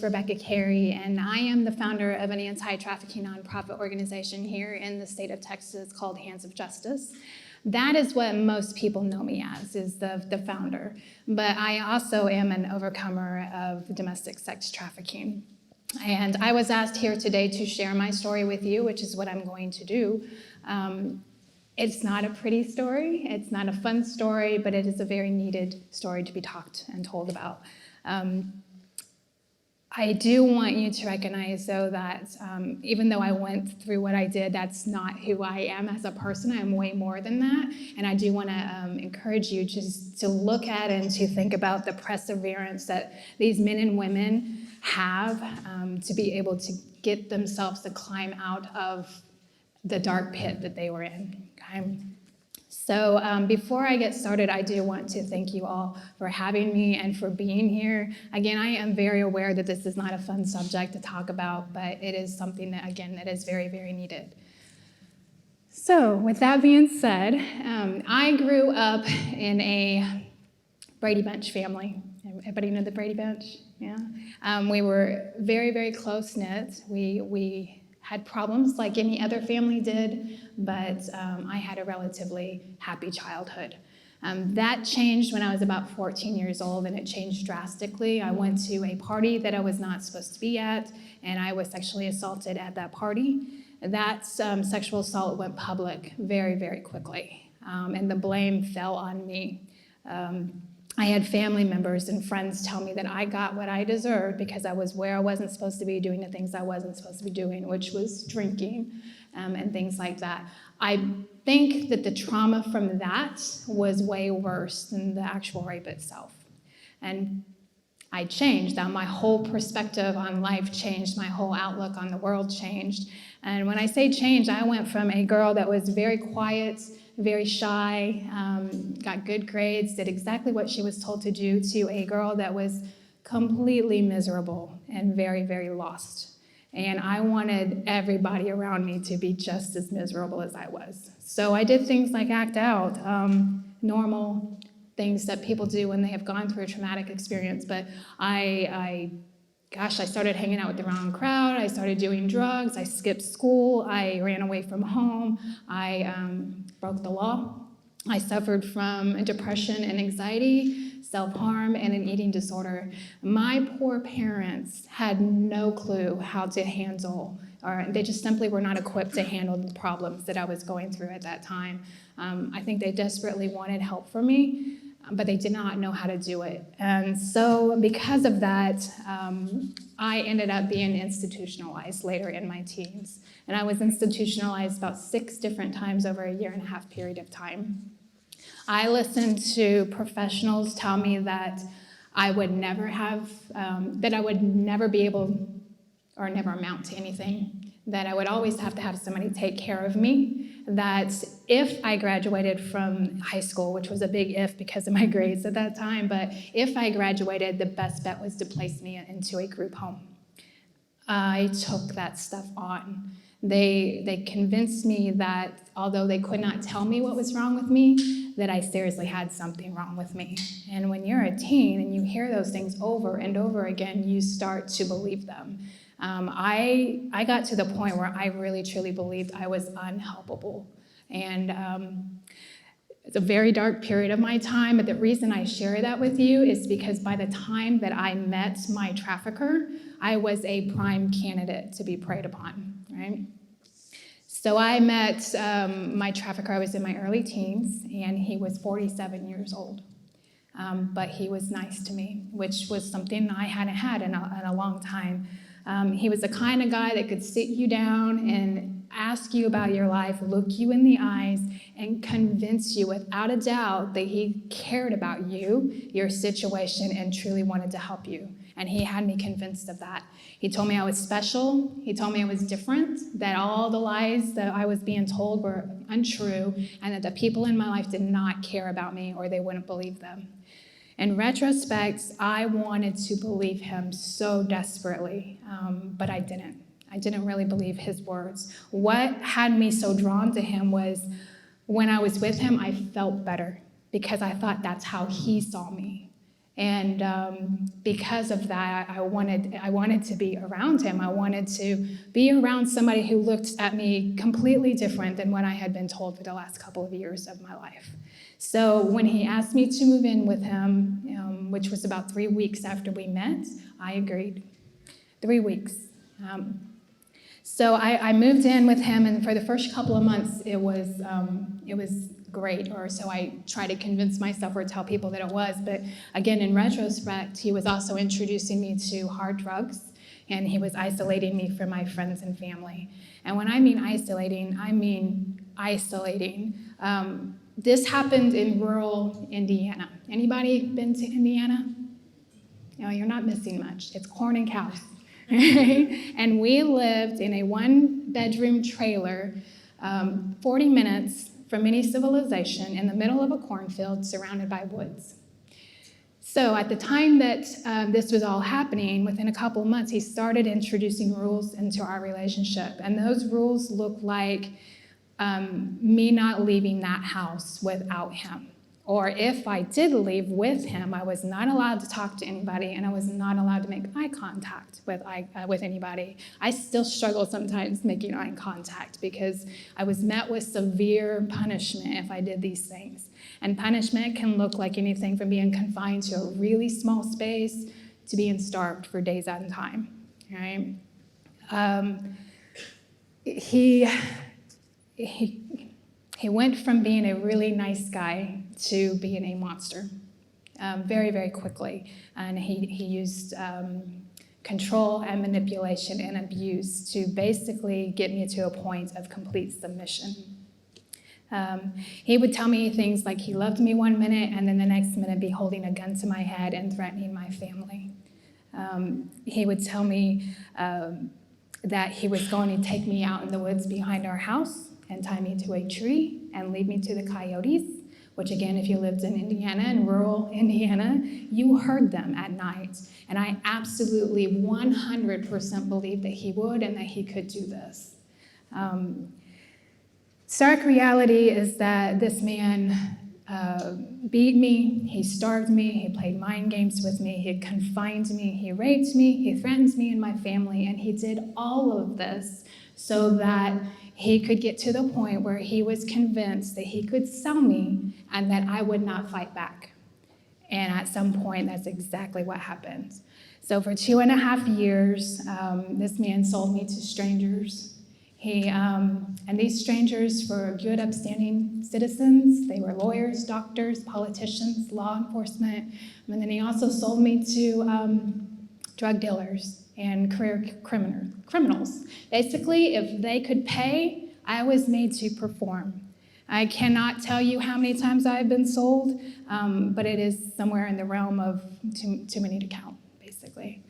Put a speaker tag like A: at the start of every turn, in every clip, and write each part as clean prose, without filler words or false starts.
A: Rebecca Cary, and I am the founder of an anti-trafficking nonprofit organization here in the state of Texas called Hands of Justice. That is what most people know me as, is the founder. But I also am an overcomer of domestic sex trafficking. And I was asked here today to share my story with you, which is what I'm going to do. It's not a pretty story, it's not a fun story, but it is a very needed story to be talked and told about. I do want you to recognize, though, that even though I went through what I did, that's not who I am as a person. I'm way more than that. And I do want to encourage you just to look at and to think about the perseverance that these men and women have to be able to get themselves to climb out of the dark pit that they were in. Okay? So before I get started, I do want to thank you all for having me and for being here. Again, I am very aware that this is not a fun subject to talk about, but it is something that, again, that is very, very needed. So with that being said, I grew up in a Brady Bunch family. Everybody know the Brady Bunch? Yeah. We were very, very close-knit. We had problems like any other family did, but I had a relatively happy childhood. That changed when I was about 14 years old, and it changed drastically. I went to a party that I was not supposed to be at, and I was sexually assaulted at that party. That sexual assault went public very, very quickly, and the blame fell on me. I had family members and friends tell me that I got what I deserved because I was where I wasn't supposed to be, doing the things I wasn't supposed to be doing, which was drinking and things like that. I think that the trauma from that was way worse than the actual rape itself. And I changed. That my whole perspective on life changed. My whole outlook on the world changed. And when I say change, I went from a girl that was very quiet, very shy, got good grades, did exactly what she was told to do, to a girl that was completely miserable and very, very lost. And I wanted everybody around me to be just as miserable as I was. So I did things like act out, normal things that people do when they have gone through a traumatic experience. But I started hanging out with the wrong crowd. I started doing drugs. I skipped school. I ran away from home. I broke the law. I suffered from depression and anxiety, self-harm, and an eating disorder. My poor parents had no clue how to handle, or they just simply were not equipped to handle the problems that I was going through at that time. I think they desperately wanted help from me, but they did not know how to do it. And so because of that, I ended up being institutionalized later in my teens. And I was institutionalized about 6 different times over a 1.5 year period of time. I listened to professionals tell me that I would never have, that I would never be able or never amount to anything, that I would always have to have somebody take care of me, that if I graduated from high school, which was a big if because of my grades at that time, but if I graduated, the best bet was to place me into a group home. I took that stuff on. They convinced me that although they could not tell me what was wrong with me, that I seriously had something wrong with me. And when you're a teen and you hear those things over and over again, you start to believe them. I got to the point where I really truly believed I was unhelpable. And it's a very dark period of my time, but the reason I share that with you is because by the time that I met my trafficker, I was a prime candidate to be preyed upon, right? So I met my trafficker. I was in my early teens, and he was 47 years old. But he was nice to me, which was something I hadn't had in a long time. He was the kind of guy that could sit you down and ask you about your life, look you in the eyes, and convince you without a doubt that he cared about you, your situation, and truly wanted to help you. And he had me convinced of that. He told me I was special. He told me I was different, that all the lies that I was being told were untrue, and that the people in my life did not care about me or they wouldn't believe them. In retrospect, I wanted to believe him so desperately, but I didn't. I didn't really believe his words. What had me so drawn to him was when I was with him, I felt better because I thought that's how he saw me. And because of that, I wanted to be around him. I wanted to be around somebody who looked at me completely different than what I had been told for the last couple of years of my life. So when he asked me to move in with him, which was about 3 weeks after we met, I agreed. 3 weeks. So I moved in with him, and for the first couple of months, it was great, or so I try to convince myself or tell people that it was. But again, in retrospect, he was also introducing me to hard drugs, and he was isolating me from my friends and family. And when I mean isolating, I mean isolating. This happened in rural Indiana. Anybody been to Indiana? No, you're not missing much. It's corn and cows. And we lived in a one-bedroom trailer 40 minutes from any civilization in the middle of a cornfield surrounded by woods. So at the time that this was all happening, within a couple of months, he started introducing rules into our relationship. And those rules look like me not leaving that house without him. Or if I did leave with him, I was not allowed to talk to anybody, and I was not allowed to make eye contact with anybody. I still struggle sometimes making eye contact because I was met with severe punishment if I did these things. And punishment can look like anything from being confined to a really small space to being starved for days at a time. Right? He went from being a really nice guy to being a monster very, very quickly. And he used control and manipulation and abuse to basically get me to a point of complete submission. He would tell me things like he loved me one minute and then the next minute be holding a gun to my head and threatening my family. He would tell me that he was going to take me out in the woods behind our house and tie me to a tree and lead me to the coyotes, which again, if you lived in Indiana, in rural Indiana, you heard them at night. And I absolutely 100% believed that he would and that he could do this. Stark reality is that this man beat me, he starved me, he played mind games with me, he confined me, he raped me, he threatened me and my family, and he did all of this so that he could get to the point where he was convinced that he could sell me and that I would not fight back. And at some point, that's exactly what happened. So for 2.5 years, this man sold me to strangers. And these strangers were good, upstanding citizens. They were lawyers, doctors, politicians, law enforcement. And then he also sold me to drug dealers and career criminals. Basically, if they could pay, I was made to perform. I cannot tell you how many times I've been sold, but it is somewhere in the realm of too many to count, basically.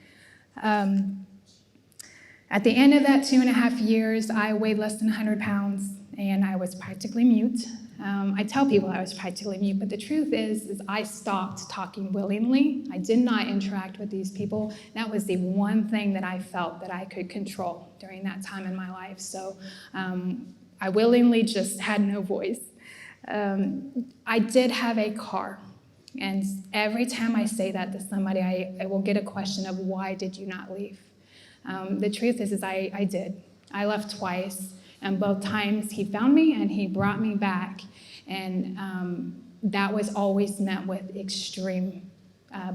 A: At the end of that 2.5 years, I weighed less than 100 pounds, and I was practically mute. I tell people I was practically mute, but the truth is I stopped talking willingly. I did not interact with these people. That was the one thing that I felt that I could control during that time in my life. So I willingly just had no voice. I did have a car, and every time I say that to somebody, I will get a question of, why did you not leave? The truth is I did. I left twice, and both times he found me and he brought me back, and that was always met with extreme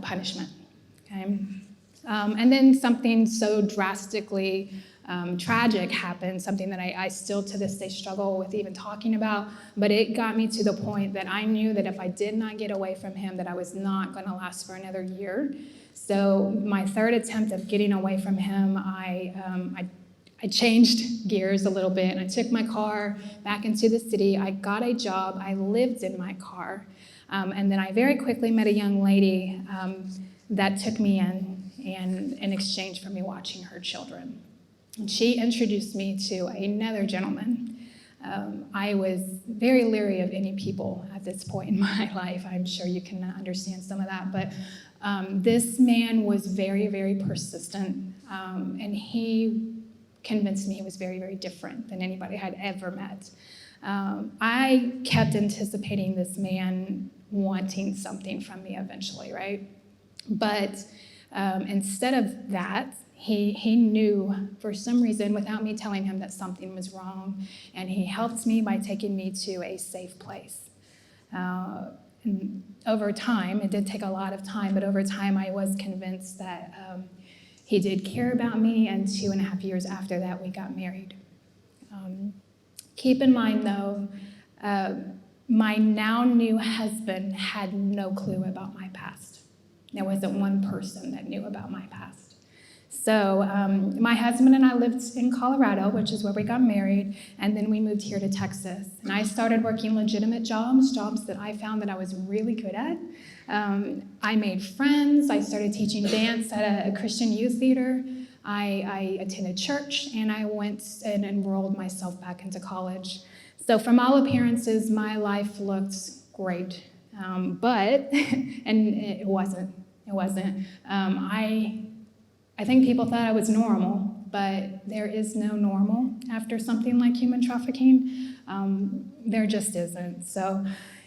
A: punishment. Okay? And then something so drastically tragic happened, something that I still to this day struggle with even talking about, but it got me to the point that I knew that if I did not get away from him, that I was not going to last for another year. So my third attempt of getting away from him, I changed gears a little bit, and I took my car back into the city. I got a job. I lived in my car. And then I very quickly met a young lady that took me in exchange for me watching her children. And she introduced me to another gentleman. I was very leery of any people at this point in my life. I'm sure you can understand some of that. But this man was very, very persistent, and he convinced me he was very, very different than anybody I had ever met. I kept anticipating this man wanting something from me eventually, right? But instead of that, he knew for some reason, without me telling him, that something was wrong, and he helped me by taking me to a safe place. And over time, it did take a lot of time, but over time I was convinced that he did care about me, and 2.5 years after that, we got married. Keep in mind, though, my now new husband had no clue about my past. There wasn't one person that knew about my past. So my husband and I lived in Colorado, which is where we got married, and then we moved here to Texas. And I started working legitimate jobs that I found that I was really good at. I made friends. I started teaching dance at a Christian youth theater. I attended church, and I went and enrolled myself back into college. So from all appearances, my life looked great, but, and it wasn't. I think people thought I was normal, but there is no normal after something like human trafficking. There just isn't. So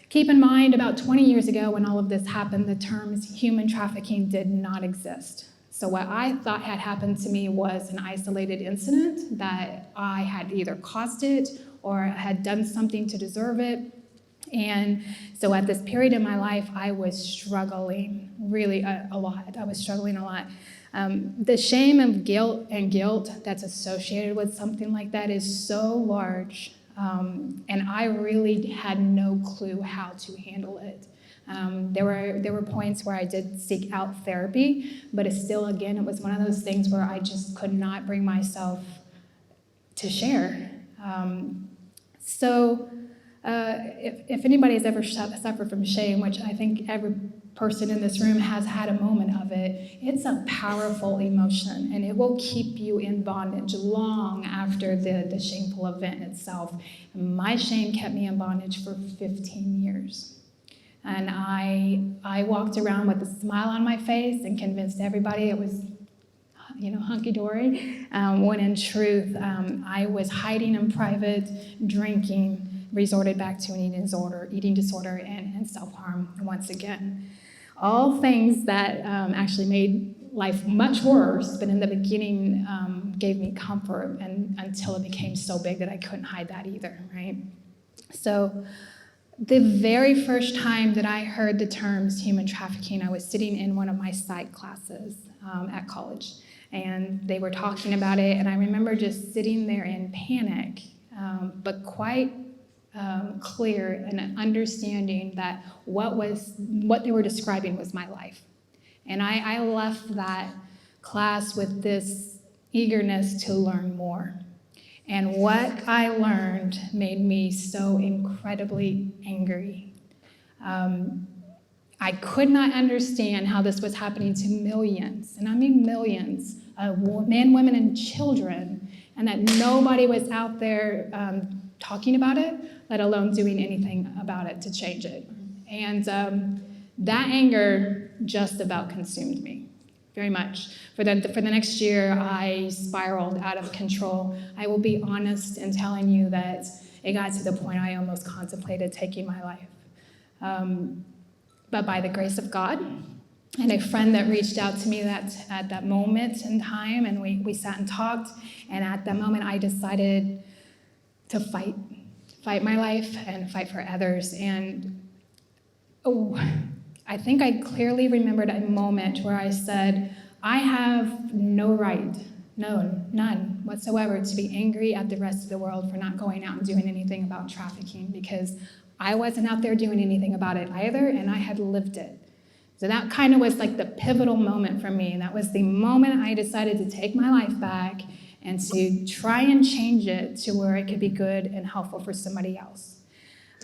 A: keep in mind, about 20 years ago when all of this happened, the terms human trafficking did not exist. So what I thought had happened to me was an isolated incident, that I had either caused it or had done something to deserve it. And so at this period in my life, I was struggling really a lot. I was struggling a lot. The shame and guilt that's associated with something like that is so large, and I really had no clue how to handle it. There were points where I did seek out therapy, but it was one of those things where I just could not bring myself to share. If anybody has ever suffered from shame, which I think every person in this room has had a moment of it, it's a powerful emotion, and it will keep you in bondage long after the shameful event itself. My shame kept me in bondage for 15 years. And I walked around with a smile on my face and convinced everybody it was hunky-dory, when in truth, I was hiding in private, drinking, resorted back to an eating disorder and self-harm once again. All things that actually made life much worse, but in the beginning gave me comfort, and until it became so big that I couldn't hide that either, right? So the very first time that I heard the terms human trafficking, I was sitting in one of my psych classes at college, and they were talking about it, and I remember just sitting there in panic, but quite clear and understanding that what they were describing was my life. And I left that class with this eagerness to learn more. And what I learned made me so incredibly angry. I could not understand how this was happening to millions, and I mean millions, of men, women, and children, and that nobody was out there talking about it, let alone doing anything about it to change it. And that anger just about consumed me, very much. For the next year, I spiraled out of control. I will be honest in telling you that it got to the point I almost contemplated taking my life. But by the grace of God, and a friend that reached out to me at that moment in time, and we sat and talked, and at that moment I decided to fight my life and fight for others. And I think I clearly remembered a moment where I said, I have no right, none whatsoever, to be angry at the rest of the world for not going out and doing anything about trafficking, because I wasn't out there doing anything about it either, and I had lived it. So that kind of was like the pivotal moment for me. That was the moment I decided to take my life back and to try and change it to where it could be good and helpful for somebody else.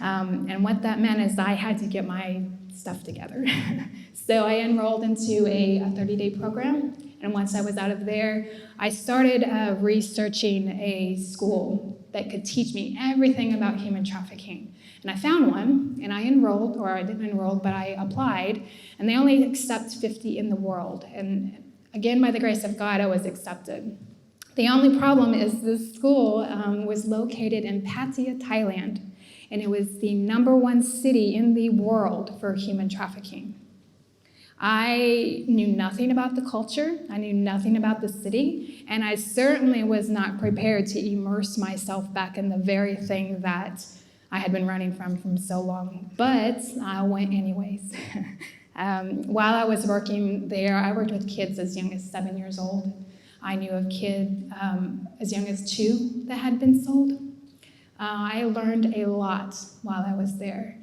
A: And what that meant is I had to get my stuff together. So I enrolled into a 30-day program, and once I was out of there, I started researching a school that could teach me everything about human trafficking. And I found one, and I enrolled, or I didn't enroll, but I applied, and they only accept 50 in the world. And again, by the grace of God, I was accepted. The only problem is this school was located in Pattaya, Thailand, and it was the #1 city in the world for human trafficking. I knew nothing about the culture, I knew nothing about the city, and I certainly was not prepared to immerse myself back in the very thing that I had been running from so long. But I went anyways. While I was working there, I worked with kids as young as 7 years old. I knew of kids as young as 2 that had been sold. I learned a lot while I was there.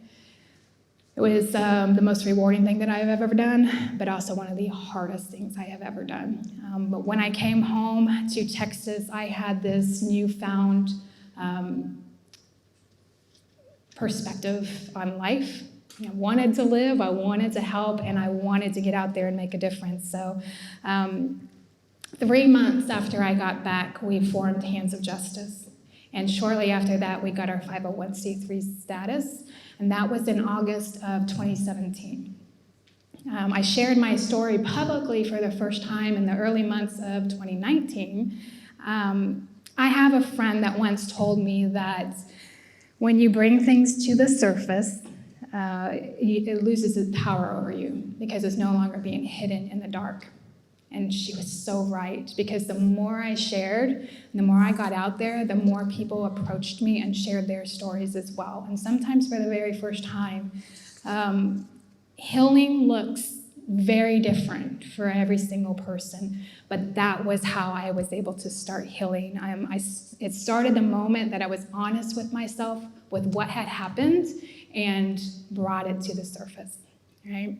A: It was the most rewarding thing that I have ever done, but also one of the hardest things I have ever done. But when I came home to Texas, I had this newfound perspective on life. I wanted to live, I wanted to help, and I wanted to get out there and make a difference. So 3 months after I got back, we formed Hands of Justice. And shortly after that, we got our 501c3 status, and that was in August of 2017. I shared my story publicly for the first time in the early months of 2019. I have a friend that once told me that when you bring things to the surface, it loses its power over you because it's no longer being hidden in the dark. And she was so right, because the more I shared, the more I got out there, the more people approached me and shared their stories as well. And sometimes for the very first time, healing looks very different for every single person, but that was how I was able to start healing. It started the moment that I was honest with myself with what had happened and brought it to the surface, right?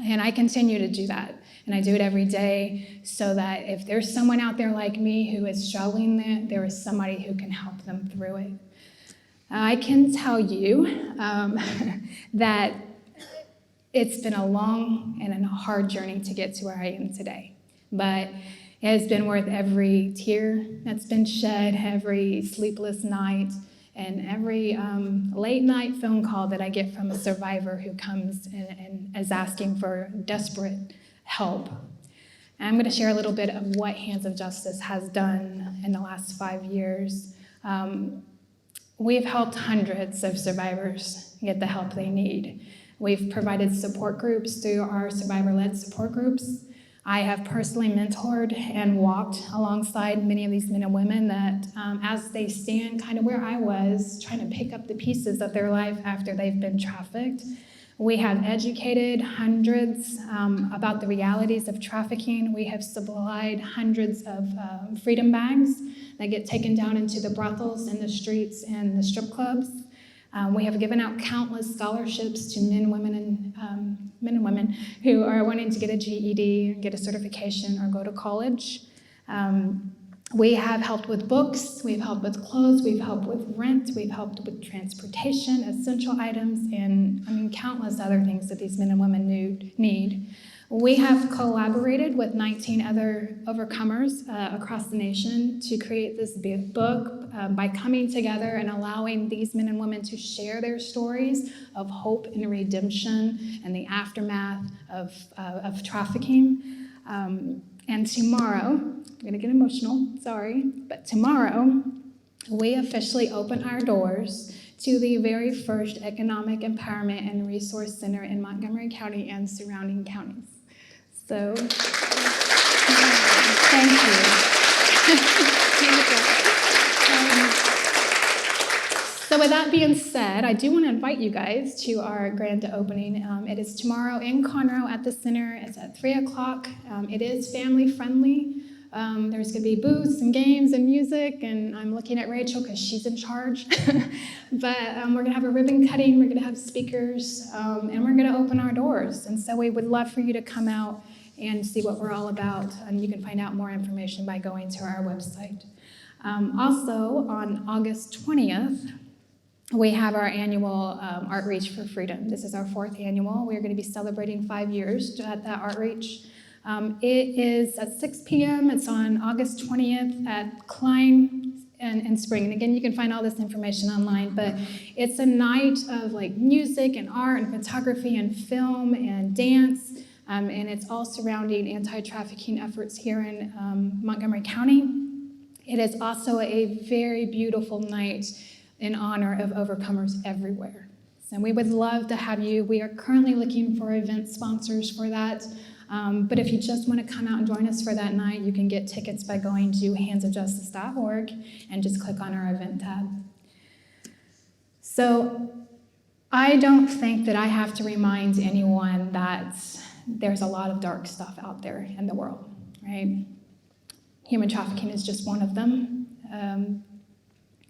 A: And I continue to do that, and I do it every day so that if there's someone out there like me who is struggling, there is somebody who can help them through it. I can tell you that it's been a long and a hard journey to get to where I am today, but it has been worth every tear that's been shed, every sleepless night, and every late night phone call that I get from a survivor who comes and is asking for desperate help. And I'm going to share a little bit of what Hands of Justice has done in the last 5 years. We've helped hundreds of survivors get the help they need. We've provided support groups through our survivor-led support groups. I have personally mentored and walked alongside many of these men and women that as they stand kind of where I was, trying to pick up the pieces of their life after they've been trafficked. We have educated hundreds about the realities of trafficking. We have supplied hundreds of freedom bags that get taken down into the brothels and the streets and the strip clubs. We have given out countless scholarships to men and women who are wanting to get a GED, get a certification, or go to college. We have helped with books, we've helped with clothes, we've helped with rent, we've helped with transportation, essential items, and countless other things that these men and women need. We have collaborated with 19 other overcomers across the nation to create this big book by coming together and allowing these men and women to share their stories of hope and redemption and the aftermath of trafficking. And tomorrow, I'm going to get emotional, sorry, but tomorrow we officially open our doors to the very first Economic Empowerment and Resource Center in Montgomery County and surrounding counties. So, thank you. So with that being said, I do want to invite you guys to our grand opening. It is tomorrow in Conroe at the center. It's at 3 o'clock. It is family friendly. There's going to be booths and games and music, and I'm looking at Rachel because she's in charge. But we're going to have a ribbon cutting, we're going to have speakers, and we're going to open our doors. And so we would love for you to come out and see what we're all about. And you can find out more information by going to our website. Also, on August 20th, we have our annual Outreach for Freedom. This is our 4th annual. We're going to be celebrating 5 years at that outreach. It is at 6 p.m. It's on August 20th at Klein and Spring. And again, you can find all this information online, but it's a night of like music and art and photography and film and dance, and it's all surrounding anti-trafficking efforts here in Montgomery County. It is also a very beautiful night in honor of overcomers everywhere. And we would love to have you. We are currently looking for event sponsors for that. But if you just want to come out and join us for that night, you can get tickets by going to handsofjustice.org and just click on our event tab. So I don't think that I have to remind anyone that there's a lot of dark stuff out there in the world, right? Human trafficking is just one of them.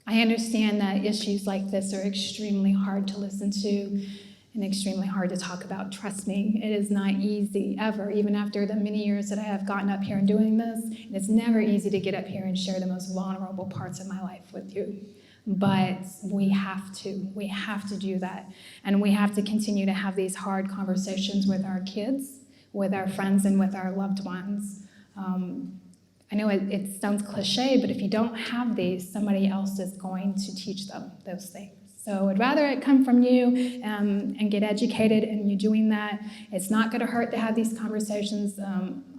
A: I understand that issues like this are extremely hard to listen to and extremely hard to talk about. Trust me, it is not easy ever, even after the many years that I have gotten up here and doing this. And it's never easy to get up here and share the most vulnerable parts of my life with you. But we have to do that. And we have to continue to have these hard conversations with our kids, with our friends, and with our loved ones. I know it sounds cliche, but if you don't have these, somebody else is going to teach them those things. So I'd rather it come from you and get educated in you doing that. It's not going to hurt to have these conversations.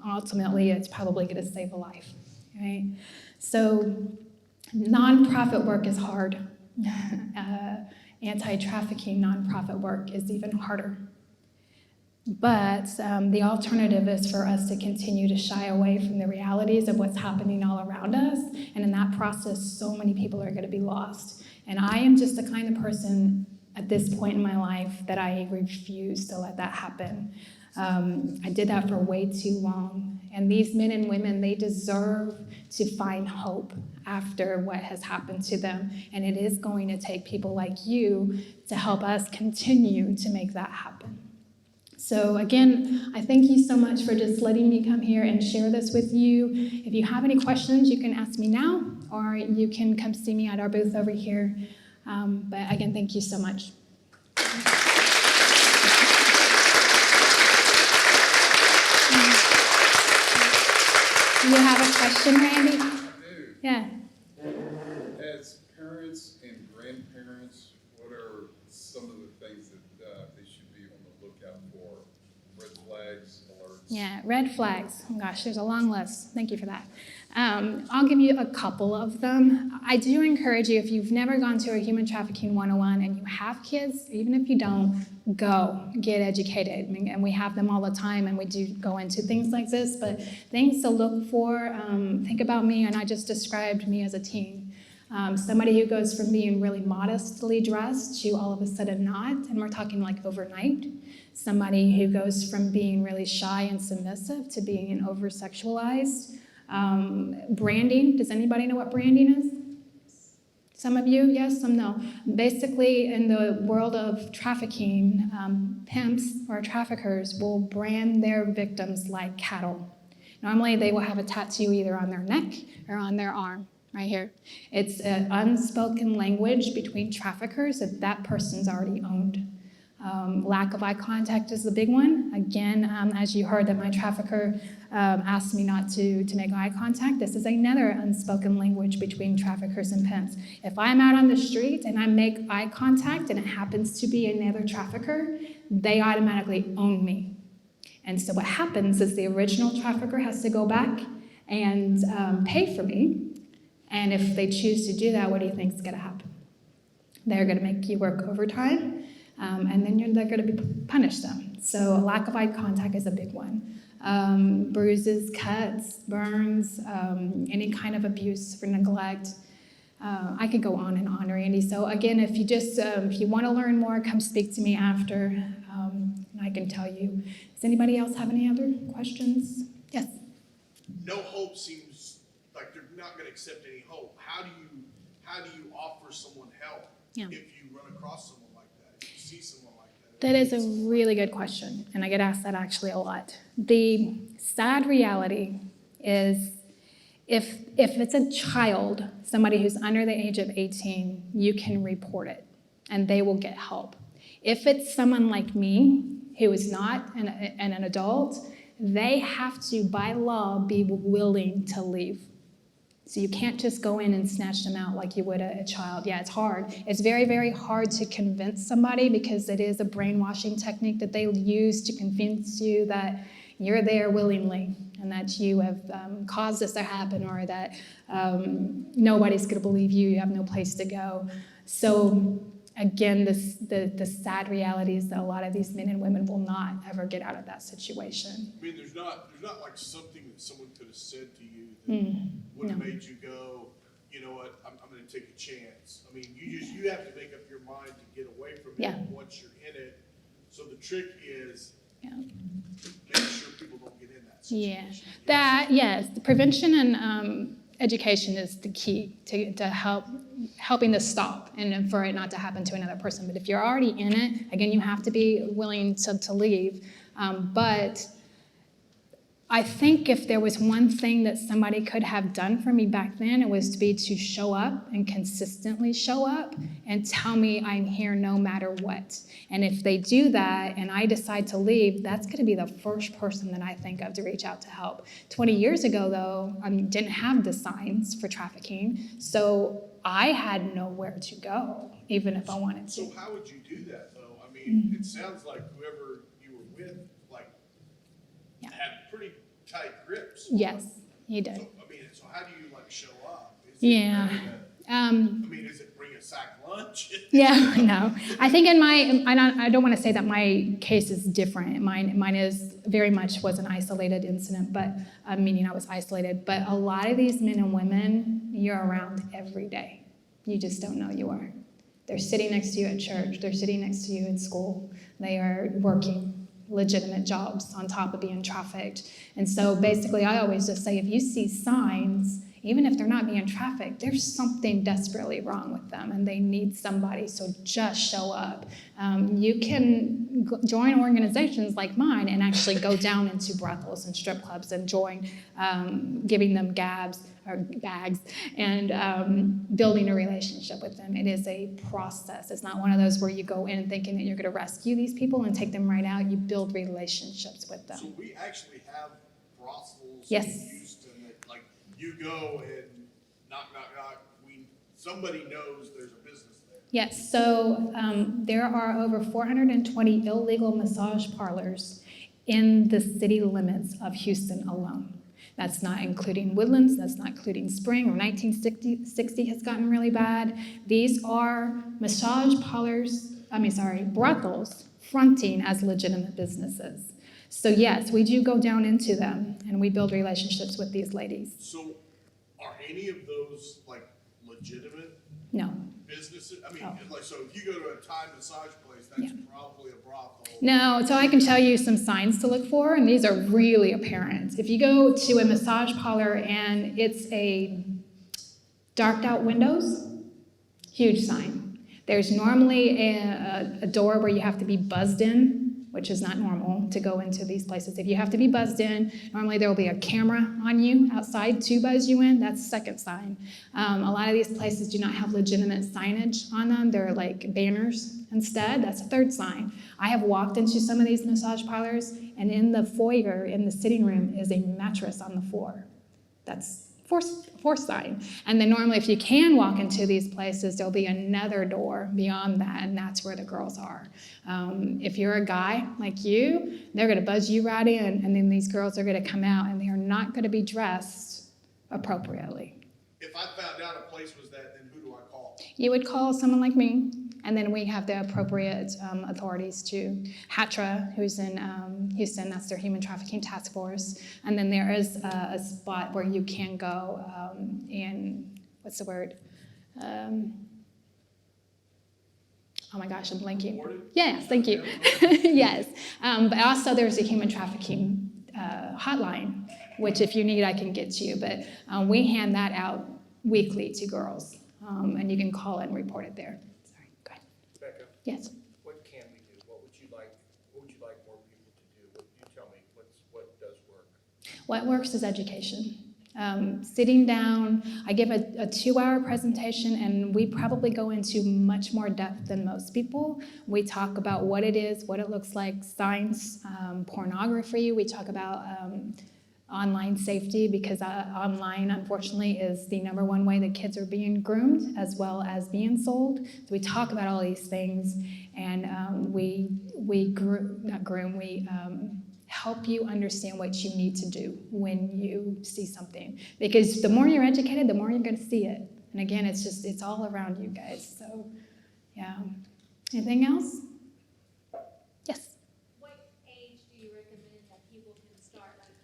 A: Ultimately, it's probably going to save a life, right? So nonprofit work is hard. Anti-trafficking nonprofit work is even harder. But the alternative is for us to continue to shy away from the realities of what's happening all around us. And in that process, so many people are going to be lost. And I am just the kind of person at this point in my life that I refuse to let that happen. I did that for way too long. And these men and women, they deserve to find hope after what has happened to them. And it is going to take people like you to help us continue to make that happen. So again, I thank you so much for just letting me come here and share this with you. If you have any questions, you can ask me now, or you can come see me at our booth over here. But again, thank you so much. Do you have a question, Randy?
B: I do.
A: Yeah.
B: As parents and grandparents, what are some of the things that they should be on the lookout for? Red flags, alerts?
A: Yeah, red flags. Oh gosh, there's a long list. Thank you for that. I'll give you a couple of them. I do encourage you, if you've never gone to a Human Trafficking 101 and you have kids, even if you don't, go get educated. And we have them all the time, and we do go into things like this. But things to look for, think about me, and I just described me as a teen. Somebody who goes from being really modestly dressed to all of a sudden not, and we're talking like overnight. Somebody who goes from being really shy and submissive to being over-sexualized. Branding, does anybody know what branding is? Some of you, yes, some no. Basically, in the world of trafficking, pimps or traffickers will brand their victims like cattle. Normally, they will have a tattoo either on their neck or on their arm, right here. It's an unspoken language between traffickers that that person's already owned. Lack of eye contact is the big one. Again, as you heard that my trafficker asked me not to make eye contact, this is another unspoken language between traffickers and pimps. If I'm out on the street and I make eye contact and it happens to be another trafficker, they automatically own me. And so what happens is the original trafficker has to go back and pay for me. And if they choose to do that, what do you think is going to happen? They're going to make you work overtime. And then they're going to punish them. So a lack of eye contact is a big one. Bruises, cuts, burns, any kind of abuse for neglect. I could go on and on, Randy. So again, if you want to learn more, come speak to me after, and I can tell you. Does anybody else have any other questions? Yes.
C: No hope seems like they're not going to accept any hope. How do you offer someone help if you run across someone like that? If you see someone like that?
A: That is a really good question, and I get asked that actually a lot. The sad reality is if it's a child, somebody who's under the age of 18, you can report it, and they will get help. If it's someone like me, who is not an adult, they have to, by law, be willing to leave. So you can't just go in and snatch them out like you would a child. Yeah, it's hard. It's very, very hard to convince somebody because it is a brainwashing technique that they use to convince you that you're there willingly and that you have caused this to happen, or that nobody's going to believe you, you have no place to go. So again, the sad reality is that a lot of these men and women will not ever get out of that situation.
C: I mean, there's not like something that someone could have said to you that would have
A: no.
C: made you go, you know what, I'm going to take a chance. I mean, you have to make up your mind to get away from
A: Yeah.
C: it once you're in it. So the trick is
A: Yeah.
C: make sure people don't get in that situation.
A: Yeah, yes, the prevention and education is the key to helping this stop and for it not to happen to another person. But if you're already in it, again, you have to be willing to leave. But I think if there was one thing that somebody could have done for me back then, it was to show up and consistently show up and tell me I'm here no matter what. And if they do that and I decide to leave, that's going to be the first person that I think of to reach out to help. 20 years ago, though, I didn't have the signs for trafficking, so I had nowhere to go, even if I wanted to.
C: So how would you do that, though? I mean, it sounds like whoever you were with, like,
A: Yeah.
C: had pretty tight grips.
A: Yes, he did.
C: So, I mean, so how do you, like, show up? Is
A: Yeah.
C: I mean, is it bring a sack lunch?
A: Yeah, no. I think I don't want to say that my case is different. Mine is very much was an isolated incident, but meaning I was isolated. But a lot of these men and women, you're around every day. You just don't know you are. They're sitting next to you at church. They're sitting next to you in school. They are working legitimate jobs on top of being trafficked. And so basically I always just say if you see signs, even if they're not being trafficked, there's something desperately wrong with them and they need somebody, so just show up. You can join organizations like mine and actually go down into brothels and strip clubs and join, giving them bags and building a relationship with them. It is a process. It's not one of those where you go in thinking that you're going to rescue these people and take them right out. You build relationships with them.
C: So we actually have brothels
A: Yes.
C: in Houston that, like, you go and knock, knock, knock. Somebody knows there's a business there.
A: Yes, so there are over 420 illegal massage parlors in the city limits of Houston alone. That's not including Woodlands, that's not including Spring, or 1960 has gotten really bad. These are brothels fronting as legitimate businesses. So yes, we do go down into them and we build relationships with these ladies.
C: So are any of those, like, legitimate
A: No.
C: businesses? I mean,
A: Oh.
C: like, so if you go to a Thai massage place, that's
A: Yeah.
C: probably a brothel.
A: No, so I can tell you some signs to look for, and these are really apparent. If you go to a massage parlor and it's a darked out windows, huge sign. There's normally a door where you have to be buzzed in, which is not normal to go into these places. If you have to be buzzed in, normally there will be a camera on you outside to buzz you in. That's the second sign. A lot of these places do not have legitimate signage on them. They're like banners instead. That's a third sign. I have walked into some of these massage parlors, and in the foyer, in the sitting room, is a mattress on the floor. That's fourth sign. And then normally if you can walk into these places, there'll be another door beyond that, and that's where the girls are. If you're a guy like you, they're going to buzz you right in, and then these girls are going to come out, and they are not going to be dressed appropriately.
C: If I found out a place was that, then who do I call?
A: You would call someone like me, and then we have the appropriate authorities too. HATRA, who's in Houston, that's their Human Trafficking Task Force. And then there is a spot where you can go what's the word? Oh my gosh, I'm blanking.
C: Reported?
A: Yes, thank you. Yes. But also there's a human trafficking hotline, which if you need, I can get to you. But we hand that out weekly to girls, and you can call it and report it there. Sorry, go ahead.
D: Becca,
A: Yes.
D: what can we do? What would you like more people to do? You tell me what does work.
A: What works is education. Sitting down, I give a 2-hour presentation, and we probably go into much more depth than most people. We talk about what it is, what it looks like, signs, pornography. We talk about online safety, because online, unfortunately, is the number one way that kids are being groomed as well as being sold. So we talk about all these things, and we help you understand what you need to do when you see something. Because the more you're educated, the more you're going to see it. And again, it's all around you guys. So, Yeah. Anything else? Yes.
E: What age do you recommend that people can start, like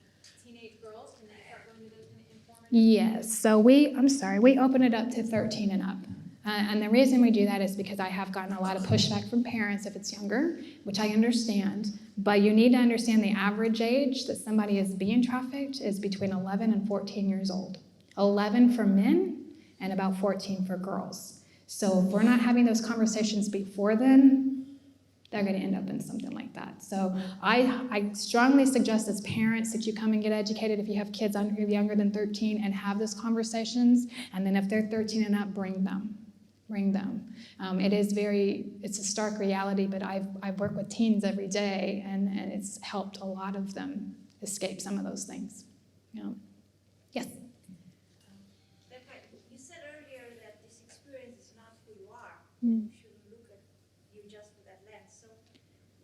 E: teenage girls, can they start going to those kind of informative?
A: Yes, so we open it up to 13 and up. And the reason we do that is because I have gotten a lot of pushback from parents if it's younger, which I understand. But you need to understand the average age that somebody is being trafficked is between 11 and 14 years old. 11 for men and about 14 for girls. So if we're not having those conversations before then, they're going to end up in something like that. So I strongly suggest as parents that you come and get educated if you have kids younger than 13 and have those conversations. And then if they're 13 and up, bring them. Bring them. It's a stark reality, but I've worked with teens every day, and it's helped a lot of them escape some of those things. Yeah. Yes?
F: Becca, you said earlier that this experience is not who you are.
A: Mm.
F: You shouldn't look at you just through that lens. So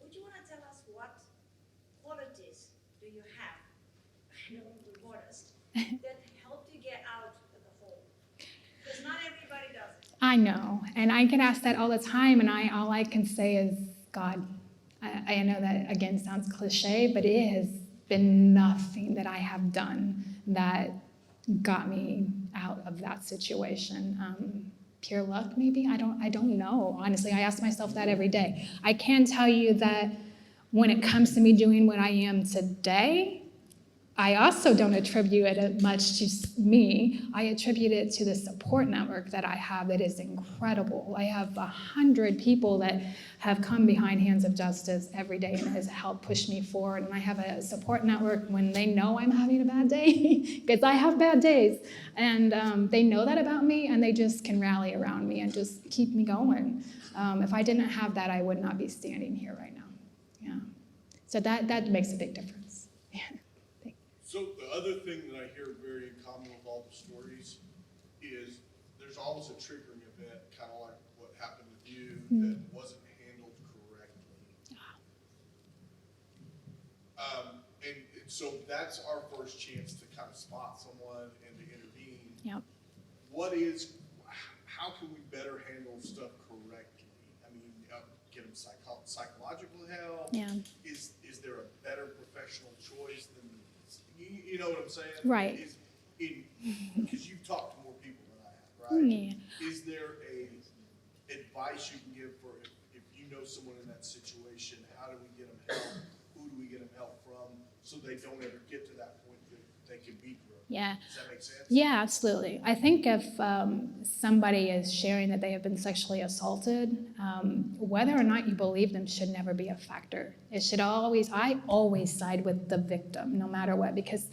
F: would you want to tell us what qualities do you have, I know we're modest, that helped you get out of the hole? Because not everybody does it.
A: I know, and I get asked that all the time, and all I can say is God. I know that, again, sounds cliche, but it has been nothing that I have done that got me out of that situation. Pure luck, maybe? I don't know. Honestly, I ask myself that every day. I can tell you that when it comes to me doing what I am today, I also don't attribute it much to me. I attribute it to the support network that I have that is incredible. I have 100 people that have come behind Hands of Justice every day and has helped push me forward. And I have a support network when they know I'm having a bad day, because I have bad days. And they know that about me, and they just can rally around me and just keep me going. If I didn't have that, I would not be standing here right now. Yeah. So that makes a big difference. Yeah.
C: So the other thing that I hear very in common with all the stories is there's always a triggering event, kind of like what happened with you, that wasn't handled correctly. And so that's our first chance to kind of spot someone and to intervene.
A: Yep.
C: How can we better handle stuff correctly? I mean, get them psychological help?
A: Yeah.
C: Is there a better professional choice than, you know what I'm saying?
A: Right.
C: Because you've talked to more people than I have, right?
A: Yeah.
C: Is there a advice you can give for if you know someone in that situation, how do we get them help? Who do we get them help from so they don't ever get to that point that they can be broken?
A: Yeah.
C: Does that make sense?
A: Yeah, absolutely. I think if somebody is sharing that they have been sexually assaulted, whether or not you believe them should never be a factor. I always side with the victim, no matter what, because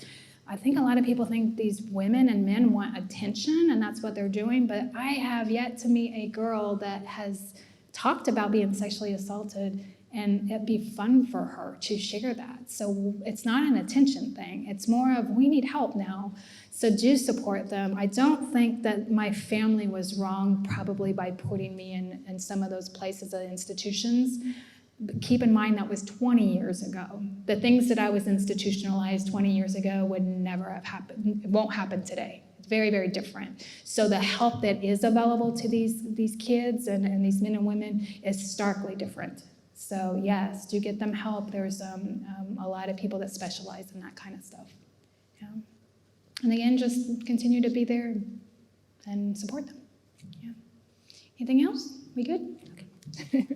A: I think a lot of people think these women and men want attention, and that's what they're doing, but I have yet to meet a girl that has talked about being sexually assaulted and it'd be fun for her to share that. So it's not an attention thing. It's more of, we need help now, so do support them. I don't think that my family was wrong probably by putting me in some of those places and institutions. But keep in mind that was 20 years ago. The things that I was institutionalized 20 years ago would never have happened. It won't happen today. It's very, very different. So the help that is available to these kids and these men and women is starkly different. So yes, do get them help. There's a lot of people that specialize in that kind of stuff. Yeah. And again, just continue to be there and support them. Yeah. Anything else? We good? Okay.